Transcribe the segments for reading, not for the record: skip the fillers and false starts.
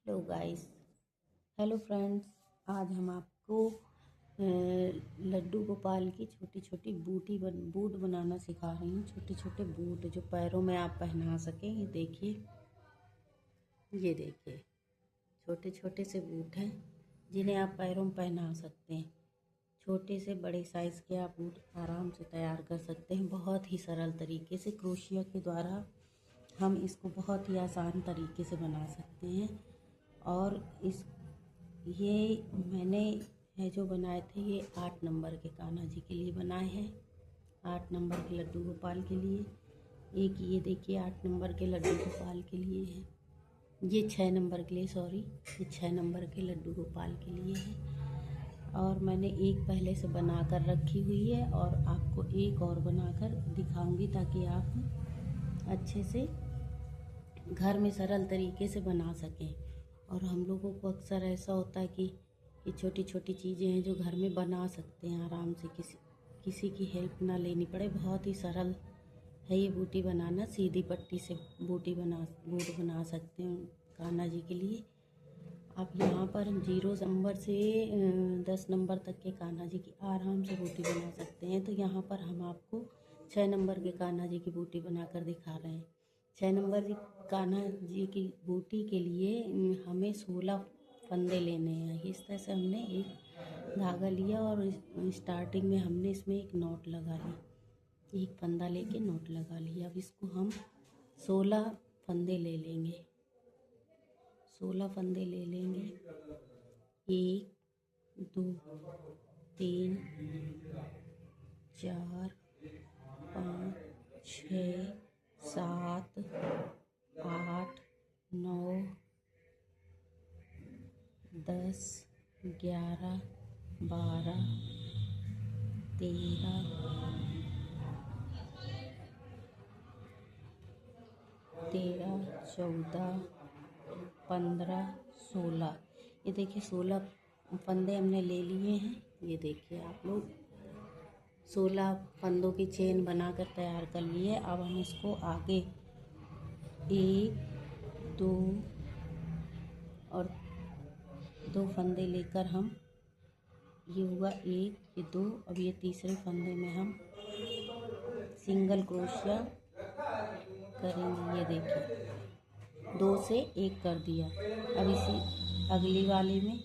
Hello guys. Hello friends. आज हम आपको लड्डू गोपाल की छोटी छोटी बूट बनाना सिखा रही हूँ। छोटे छोटे बूट जो पैरों में आप पहना सकें। ये देखिए, छोटे छोटे से बूट हैं जिन्हें आप पैरों में पहना सकते हैं। छोटे से बड़े साइज़ के आप बूट आराम से तैयार कर सकते हैं, बहुत ही सरल तरीके से। क्रोशिया के द्वारा हम इसको बहुत ही आसान तरीके से बना सकते हैं। और ये मैंने जो बनाए थे, ये 8 नंबर के कान्हा जी के लिए बनाए हैं, 8 नंबर के लड्डू गोपाल के लिए। एक ये देखिए 8 नंबर के लड्डू गोपाल के लिए है। ये 6 नंबर के लिए, ये 6 नंबर के लड्डू गोपाल के लिए है। और मैंने एक पहले से बना कर रखी हुई है और आपको एक और बनाकर दिखाऊंगी ताकि आप अच्छे से घर में सरल तरीके से बना सकें। और हम लोगों को अक्सर ऐसा होता है कि ये छोटी छोटी चीज़ें हैं जो घर में बना सकते हैं आराम से, किसी की हेल्प ना लेनी पड़े। बहुत ही सरल है ये बूटी बनाना। सीधी पट्टी से बूट बना सकते हैं कान्हा जी के लिए। आप यहाँ पर 0 नंबर से 10 नंबर तक के कान्हा जी की आराम से बूटी बना सकते हैं। तो यहाँ पर हम आपको 6 नंबर के कान्हा जी की बूटी बनाकर दिखा रहे हैं। 6 नंबर कान्हा जी की बूटी के लिए हमें 16 फंदे लेने हैं। इस तरह से हमने एक धागा लिया और स्टार्टिंग में हमने इसमें एक नॉट लगा लिया, एक फंदा लेके नॉट लगा लिया। अब इसको हम 16 फंदे ले लेंगे, 16 फंदे ले लेंगे। 1 2 3 4 5 6 7 8 9 10 11 12 13 14 15 16। ये देखिए 16 फंदे हमने ले लिए हैं। ये देखिए आप लोग 16 फंदों की चेन बनाकर तैयार कर लिए। अब हम इसको आगे 1 2 और 2 फंदे लेकर हम, ये हुआ 1, ये 2, अब ये तीसरे फंदे में हम सिंगल क्रोशिया करेंगे। ये देखिए 2 से 1 कर दिया। अब इसी अगली वाले में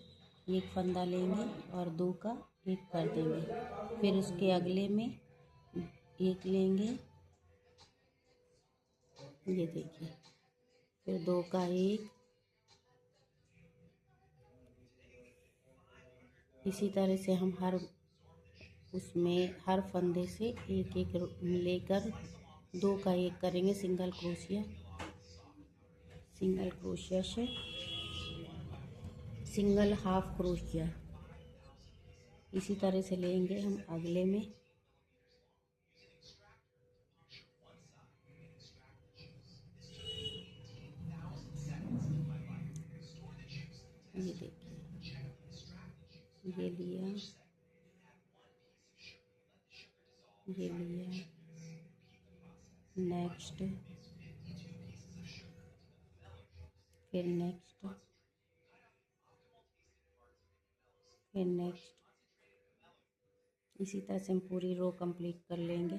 एक फंदा लेंगे और 2 का 1 कर देंगे। फिर उसके अगले में 1 लेंगे, ये देखिए, फिर 2 का 1। इसी तरह से हम हर फंदे से एक एक लेकर 2 का 1 करेंगे सिंगल क्रोशिया से सिंगल हाफ क्रोशिया। इसी तरह से लेंगे हम अगले में। ये देखिए, ये लिया, ये लिया, नेक्स्ट, फिर नेक्स्ट, फिर नेक्स्ट। इसी तरह से हम पूरी रो कंप्लीट कर लेंगे।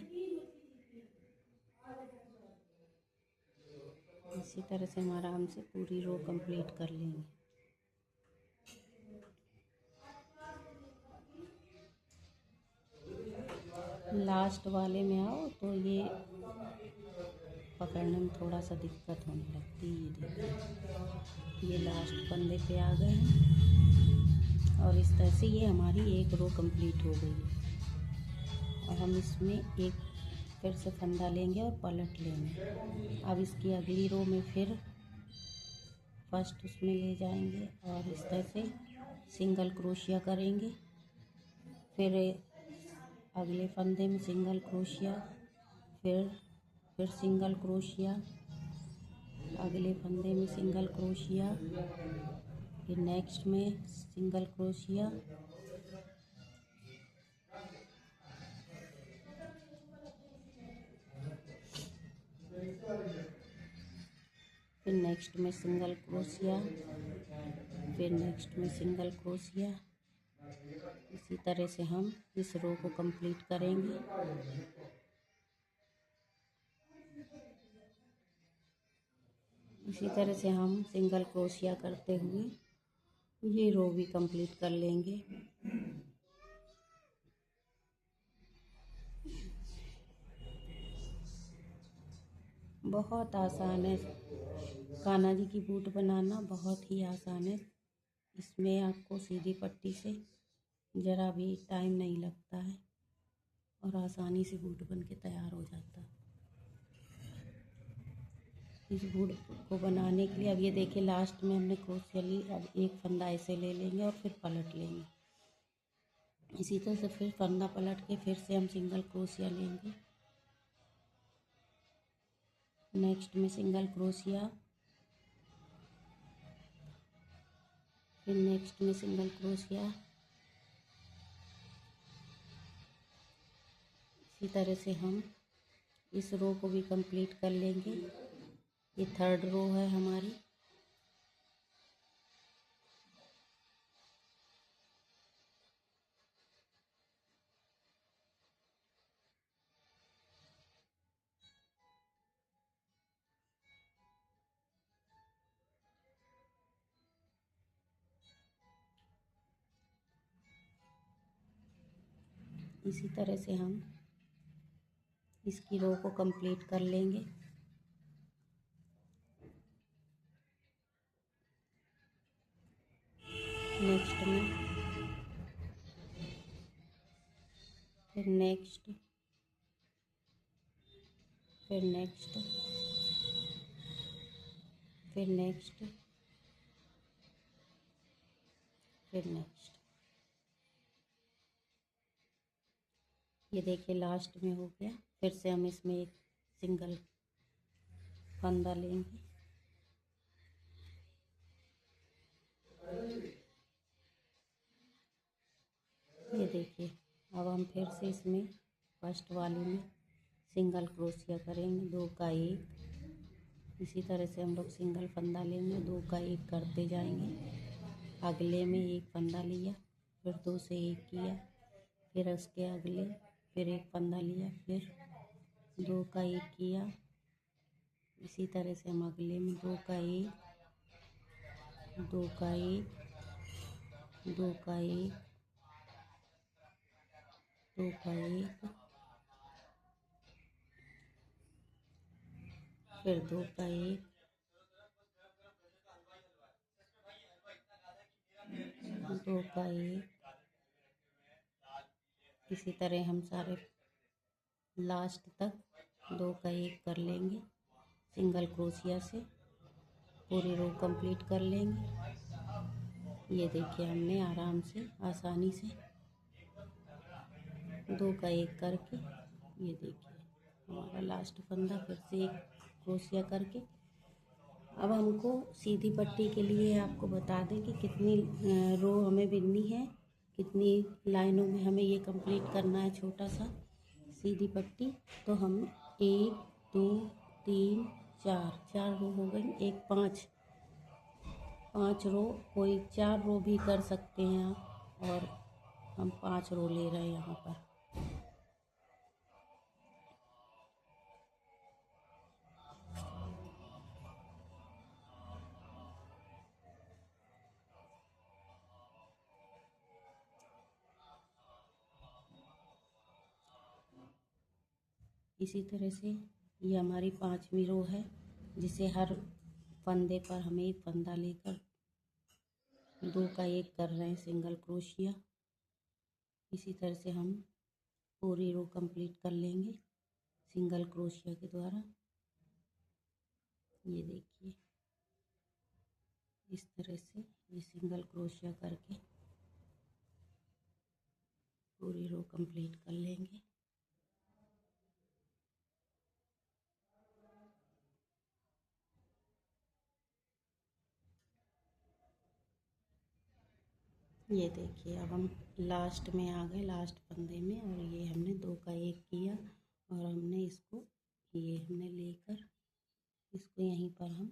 इसी तरह से हम आराम से पूरी रो कंप्लीट कर लेंगे। लास्ट वाले में आओ तो ये पकड़ने में थोड़ा सा दिक्कत होने लगती है। ये देखिए, ये लास्ट फंदे पे आ गए हैं और इस तरह से ये हमारी एक रो कंप्लीट हो गई है। और हम इसमें एक फिर से फंदा लेंगे और पलट लेंगे। अब इसकी अगली रो में फिर फर्स्ट उसमें ले जाएंगे और इस तरह से सिंगल क्रोशिया करेंगे। फिर अगले फंदे में सिंगल क्रोशिया, फिर सिंगल क्रोशिया, अगले फंदे में सिंगल क्रोशिया, फिर नेक्स्ट में सिंगल क्रोशिया, फिर नेक्स्ट में सिंगल क्रोशिया, फिर नेक्स्ट में सिंगल क्रोशिया। इसी तरह से हम इस रो को कंप्लीट करेंगे। इसी तरह से हम सिंगल क्रोशिया करते हुए ये रो भी कंप्लीट कर लेंगे। बहुत आसान है कान्हा जी की बूट बनाना, बहुत ही आसान है। इसमें आपको सीधी पट्टी से ज़रा भी टाइम नहीं लगता है और आसानी से बूट बन के तैयार हो जाता है। इस बूट को बनाने के लिए अब ये देखिए लास्ट में हमने क्रोशिया ली। अब एक फंदा ऐसे ले लेंगे और फिर पलट लेंगे। इसी तरह से फिर फंदा पलट के फिर से हम सिंगल क्रोशिया लेंगे। नेक्स्ट में सिंगल क्रोशिया, फिर नेक्स्ट में सिंगल क्रोशिया। इसी तरह से हम इस रो को भी कंप्लीट कर लेंगे। ये थर्ड रो है हमारी। इसी तरह से हम इसकी रो को कंप्लीट कर लेंगे। नेक्स्ट में फिर नेक्स्ट, फिर नेक्स्ट, फिर नेक्स्ट, फिर नेक्स्ट। ये देखिए लास्ट में हो गया। फिर से हम इसमें एक सिंगल फंदा लेंगे। ये देखिए अब हम फिर से इसमें फर्स्ट वाली में सिंगल क्रोशिया करेंगे, 2 का 1। इसी तरह से हम लोग सिंगल फंदा लेंगे, 2 का 1 करते जाएंगे। अगले में एक फंदा लिया, फिर 2 से 1 किया, फिर उसके अगले फिर एक फंदा लिया, फिर 2 का 1 किया। इसी तरह से हम अगले में 2 का 1, 2 का 1, 2 का 1, 2 का 1, फिर 2 का 1, 2 का 1। इसी तरह हम सारे लास्ट तक 2 का 1 कर लेंगे। सिंगल क्रोशिया से पूरी रो कंप्लीट कर लेंगे। ये देखिए हमने आराम से आसानी से 2 का 1 करके, ये देखिए हमारा लास्ट फंदा, फिर से एक क्रोशिया करके। अब हमको सीधी पट्टी के लिए आपको बता दें कि कितनी रो हमें बिननी है, कितनी लाइनों में हमें ये कंप्लीट करना है छोटा सा सीधी पट्टी। तो हम 1 2 3 4 रो हो गई। एक 5 रो, कोई 4 रो भी कर सकते हैं आप, और हम 5 रो ले रहे हैं यहाँ पर। इसी तरह से ये हमारी 5वीं रो है, जिसे हर फंदे पर हमें एक फंदा लेकर 2 का 1 कर रहे हैं सिंगल क्रोशिया। इसी तरह से हम पूरी रो कंप्लीट कर लेंगे सिंगल क्रोशिया के द्वारा। ये देखिए इस तरह से ये सिंगल क्रोशिया करके पूरी रो कंप्लीट कर लेंगे। ये देखिए अब हम लास्ट में आ गए, लास्ट फंदे में, और ये हमने 2 का 1 किया और हमने इसको ये हमने लेकर इसको यहीं पर हम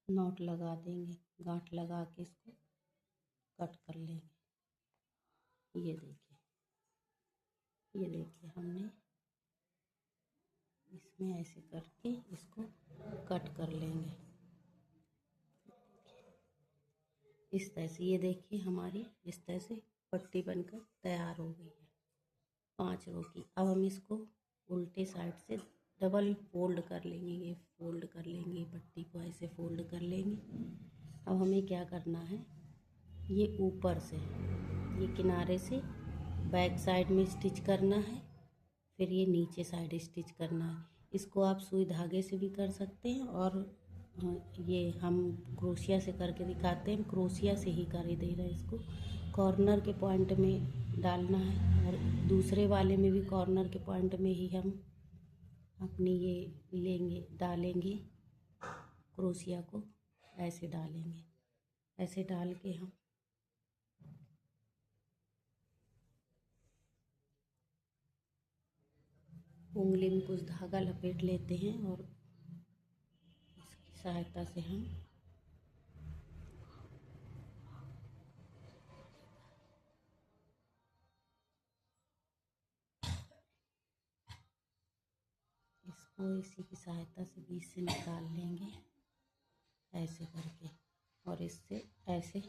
नॉट लगा देंगे, गांठ लगा के इसको कट कर लेंगे। ये देखिए हमने इसमें ऐसे करके इसको कट कर लेंगे इस तरह से। ये देखिए हमारी इस तरह से पट्टी बनकर तैयार हो गई है 5 रो की। अब हम इसको उल्टे साइड से डबल फोल्ड कर लेंगे, ये फोल्ड कर लेंगे, पट्टी को ऐसे फोल्ड कर लेंगे। अब हमें क्या करना है, ये ऊपर से ये किनारे से बैक साइड में स्टिच करना है, फिर ये नीचे साइड स्टिच करना है। इसको आप सुई धागे से भी कर सकते हैं और ये हम क्रोशिया से करके दिखाते हैं, क्रोशिया से ही कर दे रहे हैं। इसको कॉर्नर के पॉइंट में डालना है और दूसरे वाले में भी कॉर्नर के पॉइंट में ही हम अपनी ये लेंगे, डालेंगे क्रोशिया को ऐसे डालेंगे। ऐसे डाल के हम उंगली में कुछ धागा लपेट लेते हैं और इसकी सहायता से हम इसको इसी की सहायता से बीच से निकाल लेंगे ऐसे करके और इससे ऐसे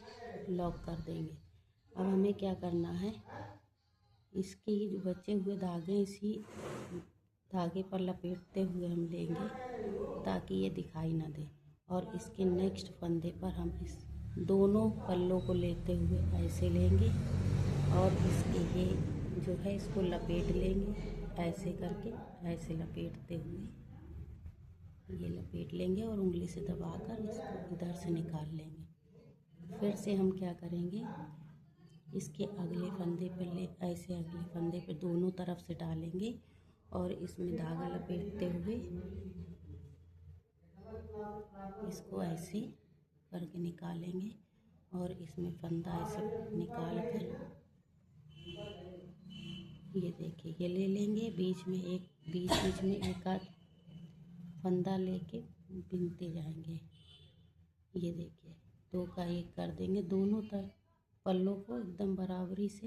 लॉक कर देंगे। अब हमें क्या करना है, इसके ये जो बचे हुए धागे इसी धागे पर लपेटते हुए हम लेंगे ताकि ये दिखाई ना दे। और इसके नेक्स्ट फंदे पर हम इस दोनों पल्लों को लेते हुए ऐसे लेंगे और इसके ये जो है इसको लपेट लेंगे ऐसे करके, ऐसे लपेटते हुए ये लपेट लेंगे और उंगली से दबाकर इसको इधर से निकाल लेंगे। फिर से हम क्या करेंगे, इसके अगले फंदे पर ऐसे अगले फंदे पे दोनों तरफ से डालेंगे और इसमें धागा लपेटते हुए इसको ऐसे करके निकालेंगे और इसमें फंदा ऐसे निकाल कर ये देखिए ये ले लेंगे। बीच में एक आध फंदा लेके बिनते जाएंगे। ये देखिए 2 का 1 कर देंगे, दोनों तरफ पल्लों को एकदम बराबरी से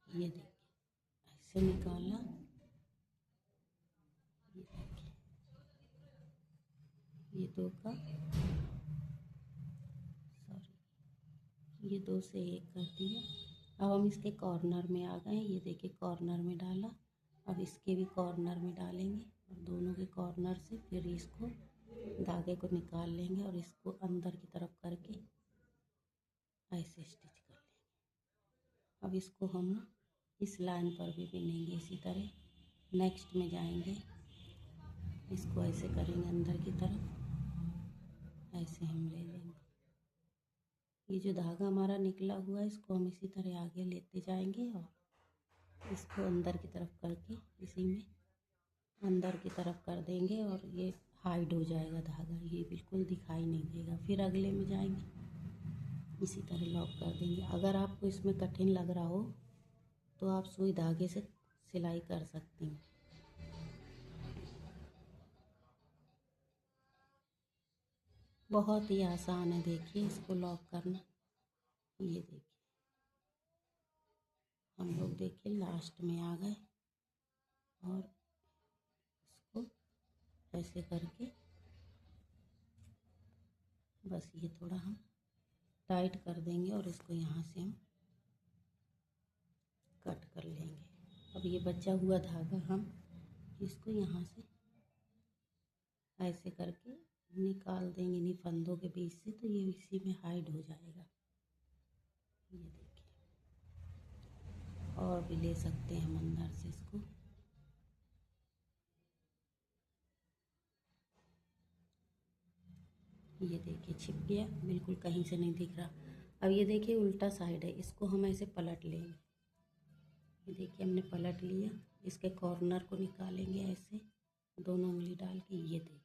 ये देखिए ऐसे निकाला। ये देखिए ये 2 का ये 2 से 1 कर दिया। अब हम इसके कॉर्नर में आ गए। ये देखिए कॉर्नर में डाला, अब इसके भी कॉर्नर में डालेंगे और दोनों के कॉर्नर से फिर इसको धागे को निकाल लेंगे और इसको अंदर की तरफ करके ऐसे स्टिच कर लेंगे। अब इसको हम इस लाइन पर भी बिनेंगे इसी तरह। नेक्स्ट में जाएंगे, इसको ऐसे करेंगे अंदर की तरफ, ऐसे हम ले लेंगे। ये जो धागा हमारा निकला हुआ है इसको हम इसी तरह आगे लेते जाएंगे और इसको अंदर की तरफ करके इसी में अंदर की तरफ कर देंगे और ये हाइड हो जाएगा धागा, ये बिल्कुल दिखाई नहीं देगा। फिर अगले में जाएंगे, इसी तरह लॉक कर देंगे। अगर आपको इसमें कठिन लग रहा हो तो आप सुई धागे से सिलाई कर सकती हैं। बहुत ही आसान है, देखिए इसको लॉक करना। ये देखिए हम लोग देखिए लास्ट में आ गए और इसको ऐसे करके बस ये थोड़ा हम टाइट कर देंगे और इसको यहाँ से हम कट कर लेंगे। अब ये बचा हुआ धागा हम इसको यहाँ से ऐसे करके निकाल देंगे इन्हीं फंदों के बीच से, तो ये इसी में हाइड हो जाएगा। ये देखिए और भी ले सकते हैं हम अंदर से इसको। ये देखिए छिप गया, बिल्कुल कहीं से नहीं दिख रहा। अब ये देखिए उल्टा साइड है, इसको हम ऐसे पलट लेंगे। ये देखिए हमने पलट लिया, इसके कॉर्नर को निकालेंगे ऐसे दोनों उंगली डाल के। ये देखिए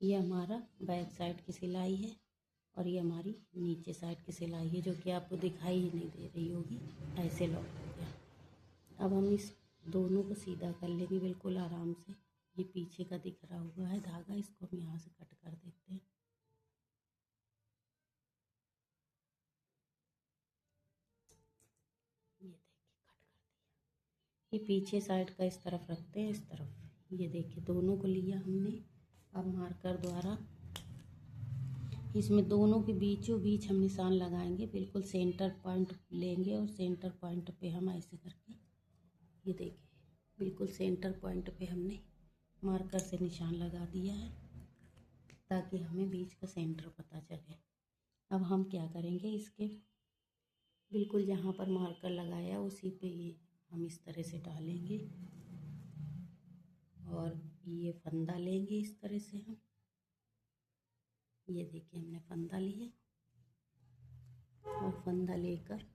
ये हमारा बैक साइड की सिलाई है और ये हमारी नीचे साइड की सिलाई है जो कि आपको दिखाई ही नहीं दे रही होगी। ऐसे लॉक हो गया। अब हम इस दोनों को सीधा कर लेंगे बिल्कुल आराम से। ये पीछे का दिख रहा हुआ है धागा, इसको हम यहाँ से कट कर देते हैं। ये देखिए कट कर दिया। ये पीछे साइड का इस तरफ रखते हैं, इस तरफ। ये देखिए दोनों को लिया हमने। अब मार्कर द्वारा इसमें दोनों के बीचों बीच हम निशान लगाएंगे, बिल्कुल सेंटर पॉइंट लेंगे और सेंटर पॉइंट पे हम ऐसे करके, ये देखिए बिल्कुल सेंटर पॉइंट पे हमने मार्कर से निशान लगा दिया है ताकि हमें बीच का सेंटर पता चले। अब हम क्या करेंगे, इसके बिल्कुल जहाँ पर मार्कर लगाया उसी पे ये हम इस तरह से डालेंगे और ये फंदा लेंगे इस तरह से हम। ये देखिए हमने फंदा लिया और फंदा लेकर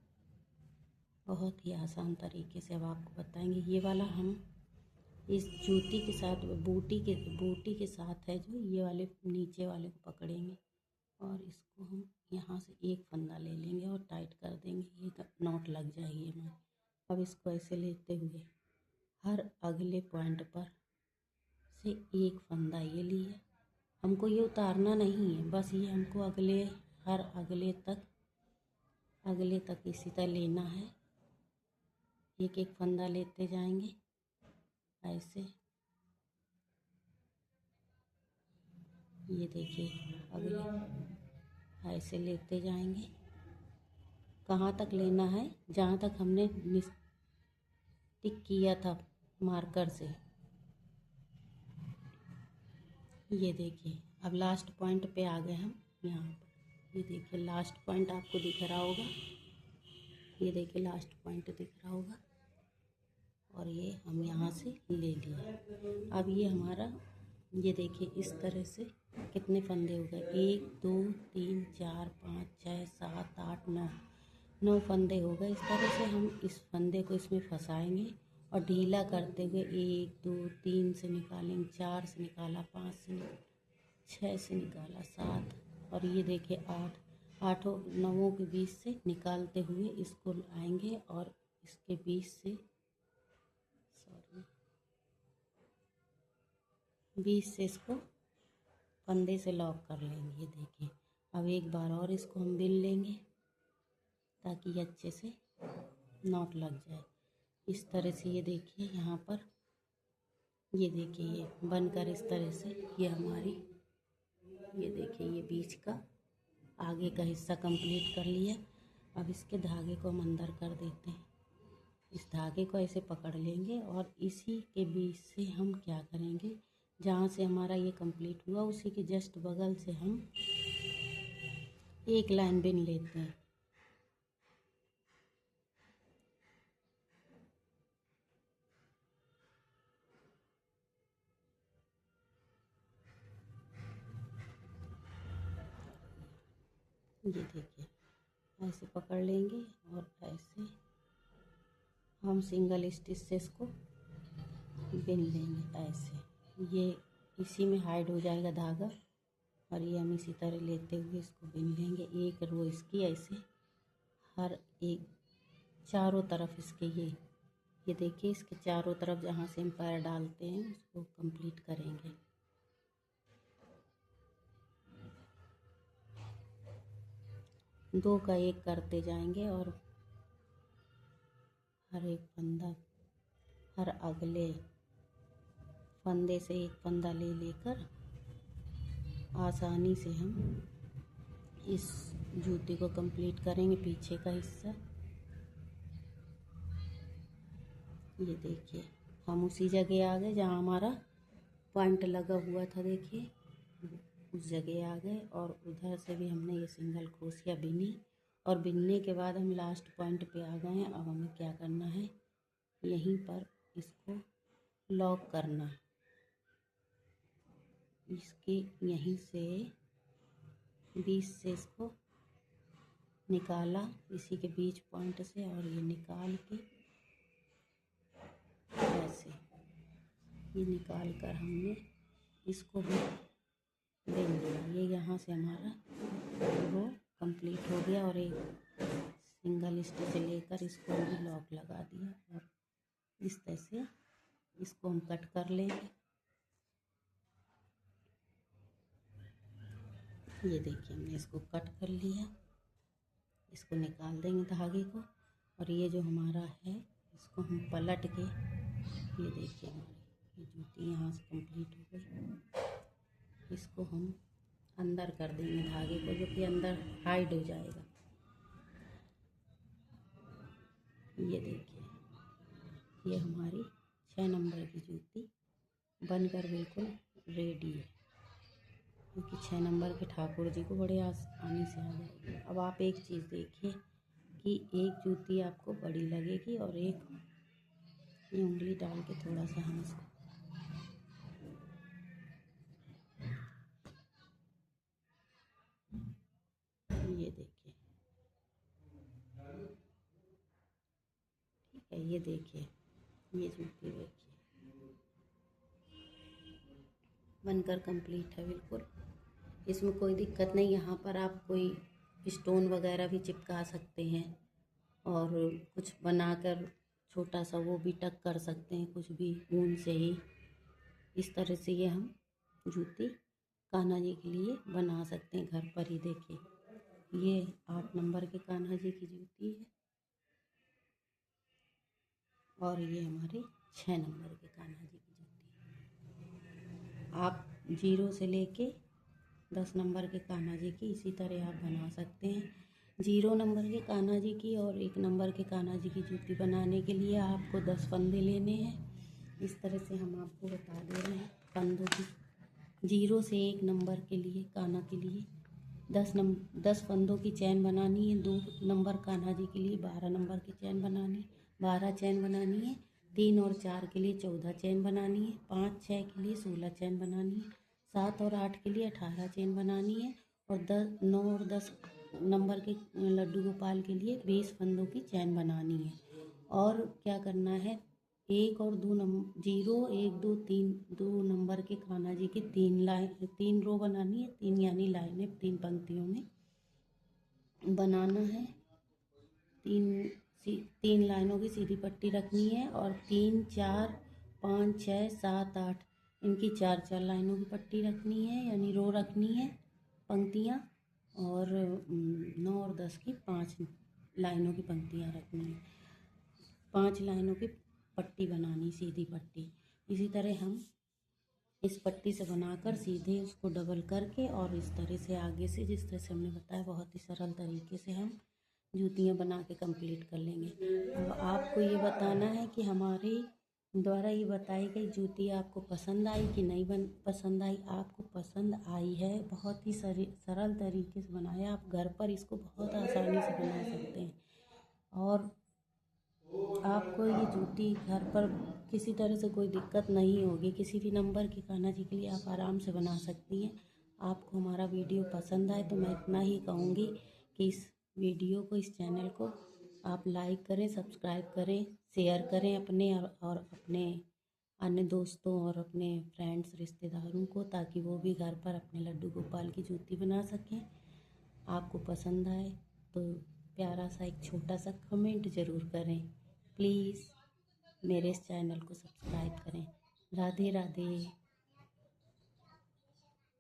बहुत ही आसान तरीके से अब आपको बताएंगे। ये वाला हम इस जूती के साथ बूटी के साथ है जो, ये वाले नीचे वाले को पकड़ेंगे और इसको हम यहाँ से एक फंदा ले लेंगे और टाइट कर देंगे, ये नॉट लग जाएगी हमारी। अब इसको ऐसे लेते हुए हर अगले पॉइंट पर से एक फंदा ये लिया। हमको ये उतारना नहीं है, बस ये हमको हर अगले तक इसी तरह लेना है। एक एक फंदा लेते जाएंगे ऐसे। ये देखिए अगले ऐसे लेते जाएंगे। कहाँ तक लेना है, जहाँ तक हमने टिक किया था मार्कर से। ये देखिए अब लास्ट पॉइंट पे आ गए हम यहाँ पर। ये देखिए लास्ट पॉइंट आपको दिख रहा होगा, ये देखिए लास्ट पॉइंट दिख रहा होगा और ये हम यहाँ से ले लिए। अब ये हमारा, ये देखिए इस तरह से कितने फंदे हो गए, 1 2 3 4 5 6 7 8 9 फंदे हो गए। इस तरह से हम इस फंदे को इसमें फंसाएंगे और ढीला करते हुए 1 2 3 से निकालेंगे, 4 से निकाला, 5 से निकाला, 6 से निकाला, 7 और ये देखिए 8 9 के बीच से निकालते हुए इसको आएंगे और इसके बीच से 20 से इसको फंदे से लॉक कर लेंगे। ये देखिए अब एक बार और इसको हम बिन लेंगे ताकि ये अच्छे से नॉट लग जाए। इस तरह से ये देखिए यहाँ पर, ये देखिए ये बनकर इस तरह से ये हमारी, ये देखिए ये बीच का आगे का हिस्सा कंप्लीट कर लिया। अब इसके धागे को हम अंदर कर देते हैं। इस धागे को ऐसे पकड़ लेंगे और इसी के बीच से हम क्या करेंगे, जहाँ से हमारा ये कंप्लीट हुआ उसी के जस्ट बगल से हम एक लाइन बिन लेते हैं। ये देखिए ऐसे पकड़ लेंगे और ऐसे हम सिंगल स्टिच से इसको बिन लेंगे ऐसे। ये इसी में हाइड हो जाएगा धागा और ये हम इसी तरह लेते हुए इसको बिन लेंगे। एक रो इसकी ऐसे हर एक चारों तरफ इसके, ये देखिए इसके चारों तरफ जहाँ से हम पैर डालते हैं उसको कंप्लीट करेंगे। दो का एक करते जाएंगे और हर एक फंदा, हर अगले फंदे से एक फंदा ले लेकर आसानी से हम इस जूती को कंप्लीट करेंगे। पीछे का हिस्सा ये देखिए हम उसी जगह आ गए जहाँ हमारा पॉइंट लगा हुआ था। देखिए उस जगह आ गए और उधर से भी हमने ये सिंगल क्रोशिया बिनी और बिनने के बाद हम लास्ट पॉइंट पे आ गए हैं। अब हमें क्या करना है, यहीं पर इसको लॉक करना है। इसके यहीं से 20 से इसको निकाला इसी के बीच पॉइंट से और ये निकाल के ऐसे ये निकाल कर हमने इसको भी बिन दिया। ये यहाँ से हमारा वो कंप्लीट हो गया और एक सिंगल स्टिच लेकर इसको भी लॉक लगा दिया और इस तरह से इसको हम कट कर लेंगे। ये देखिए हमने इसको कट कर लिया, इसको निकाल देंगे धागे को। और ये जो हमारा है इसको हम पलट के, ये देखिए हमारी ये जूती यहाँ से कंप्लीट हो गई। इसको हम अंदर कर देंगे धागे को, जो कि अंदर हाइड हो जाएगा। ये देखिए ये हमारी 6 नंबर की जूती बनकर बिल्कुल रेडी है, क्योंकि 6 नंबर के ठाकुर जी को बड़े आसानी से आ जाएगी। अब आप एक चीज़ देखिए कि एक जूती आपको बड़ी लगेगी और एक ये उंगली डाल के थोड़ा सा हम इसको ये देखिए, ठीक है। ये देखिए ये जूती देखिए बनकर कंप्लीट है बिल्कुल, इसमें कोई दिक्कत नहीं। यहाँ पर आप कोई स्टोन वगैरह भी चिपका सकते हैं और कुछ बनाकर छोटा सा वो भी टक कर सकते हैं, कुछ भी ऊन से ही। इस तरह से ये हम जूती कान्हा जी के लिए बना सकते हैं घर पर ही। देखिए ये 8 नंबर के कान्हा जी की जूती है और ये हमारे 6 नंबर के कान्हा जी की जूती है। आप 0 से लेके 10 नंबर के कान्हा जी की इसी तरह आप बना सकते हैं। 0 नंबर के कान्हा जी की और 1 नंबर के कान्हा जी की जूती बनाने के लिए आपको 10 फंदे लेने हैं। इस तरह से हम आपको बता दे रहे हैं फंदों की। 0 से 1 नंबर के लिए कान्हा के लिए 10 फंदों की चैन बनानी है। 2 नंबर कान्हा जी के लिए 12 नंबर की चैन बनानी, 12 चैन बनानी है। 3 और 4 के लिए 14 चैन बनानी है। 5, 6 के लिए 16 चैन बनानी है। 7 और 8 के लिए 18 चैन बनानी है। और 9 और 10 नंबर के लड्डू गोपाल के लिए 20 फंदों की चैन बनानी है। और क्या करना है, 1 और 2 नंबर 0, 1, 2, 3 2 नंबर के कान्हा जी की 3 रो बनानी है। 3 यानी लाइनें 3 पंक्तियों में बनाना है। 3 लाइनों की सीधी पट्टी रखनी है और 3, 4, 5, 6, 7, 8 इनकी 4 लाइनों की पट्टी रखनी है, यानी रो रखनी है, पंक्तियाँ। और 9 और 10 की 5 लाइनों की पंक्तियाँ रखनी है। 5 लाइनों की पट्टी बनानी, सीधी पट्टी। इसी तरह हम इस पट्टी से बनाकर सीधे उसको डबल करके और इस तरह से आगे से, जिस तरह से हमने बताया, बहुत ही सरल तरीके से हम जूतियाँ बना के कंप्लीट कर लेंगे। अब आपको ये बताना है कि हमारे द्वारा ये बताई गई जूती आपको पसंद आई कि नहीं पसंद आई। आपको पसंद आई है, बहुत ही सरल तरीके से बनाया। आप घर पर इसको बहुत आसानी से बना सकते हैं और आपको ये जूती घर पर किसी तरह से कोई दिक्कत नहीं होगी। किसी भी नंबर की कान्हा जी के लिए आप आराम से बना सकती हैं। आपको हमारा वीडियो पसंद आए तो मैं इतना ही कहूँगी कि इस वीडियो को, इस चैनल को आप लाइक करें, सब्सक्राइब करें, शेयर करें अपने और अपने अन्य दोस्तों और अपने फ्रेंड्स रिश्तेदारों को, ताकि वो भी घर पर अपने लड्डू गोपाल की जूती बना सकें। आपको पसंद आए तो प्यारा सा एक छोटा सा कमेंट ज़रूर करें। प्लीज़ मेरे इस चैनल को सब्सक्राइब करें। राधे राधे।